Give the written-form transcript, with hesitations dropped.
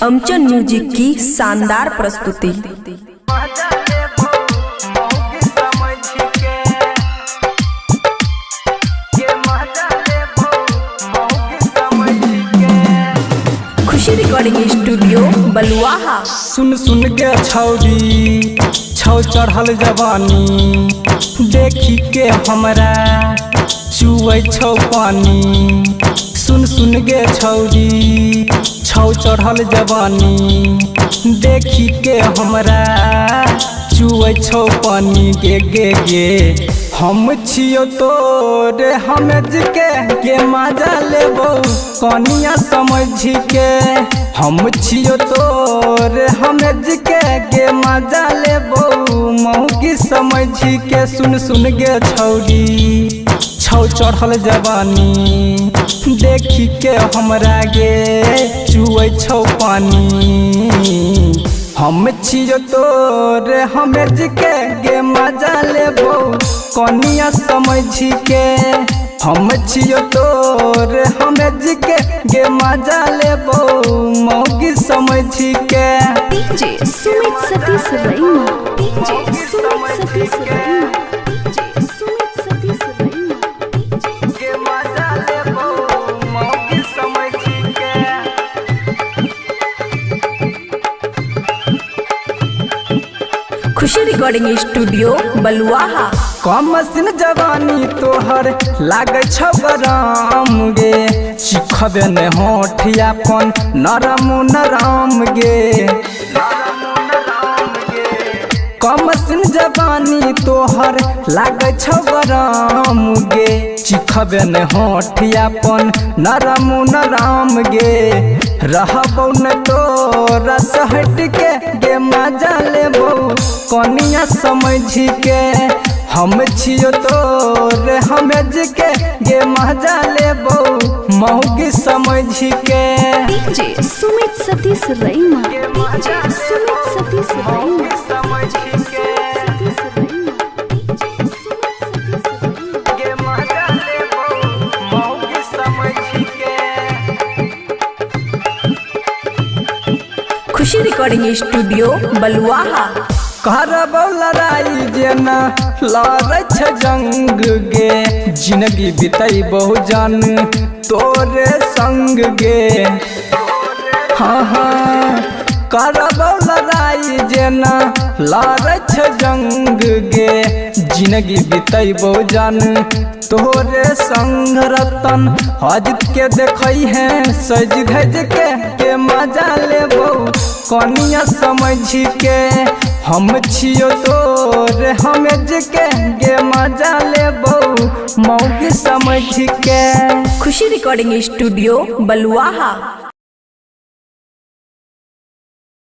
अमचन music की शानदार प्रस्तुति। खुशी रिकॉर्डिंग स्टूडियो बलुआहा। सुन सुन के छौरी छौ चढ़ल जवानी, देखी के हमरा चुए छौ पानी। सुन सुन गे छौरी छौ चढ़ल जवानी, देखी के हमरा चुए छौ पानी। गे गे गे हम छियो तोरे हमेज के मजा लेबो कनिया समझ के। हम छियो तोरे हमेज के मजा लेबो मौगी समझ के। सुन सुन गे छौरी छौ चढ़ल जवानी, देखी के हमरा गे चुए छौ पानी। हम छियो तोरे हमेज के मजा लेबो कनिया समझ के। हम छियो तोरे हमेज के मजा लेबो मौगी समझ के। डीजे सुमित सतीश रैना, डीजे सुमित सतीश रैना, डीजे सुमित सतीश रैना, के मजा लेबो मौगी समझ के। खुशी रिकॉर्डिंग स्टूडियो बलुआहा। कम सिन जवानी तोहर लागे छौ गरम गे, चिखबे ने होठियापन नरम नरम गे। कम सिन जवानी तोहर लागे छौ गरम गे, चिखबे ने होठियापन नरम नरम गे। रहबौ न तोरा सहट के मजा लेबौ कनिया समझ के। हम छियो तोरे हमेज के मजा लेबौ मौगी समझ के। डीजे सुमित सतीश रैना, डीजे सुमित सतीश रैना, समझ के के मजा लेबौ मौगी समझ के। खुशी रिकॉर्डिंग स्टूडियो बलुआहा। करबौ लड़ाई जेना लड़ै छ जंग गे, जिंदगी बितैबौ जान तोरे संग गे। हाँ हाँ करबौ लड़ाई जेना लड़ै छ जंग गे, जिंदगी बितैबौ जान तोरे संग। रतन हजित के देखै हैं सज धज के मजा लेबौ कनिया समझ के। हम छियो तोरे हमेज के मजा लेबौ मौगी समझ के। खुशी रिकॉर्डिंग स्टूडियो बलुआहा।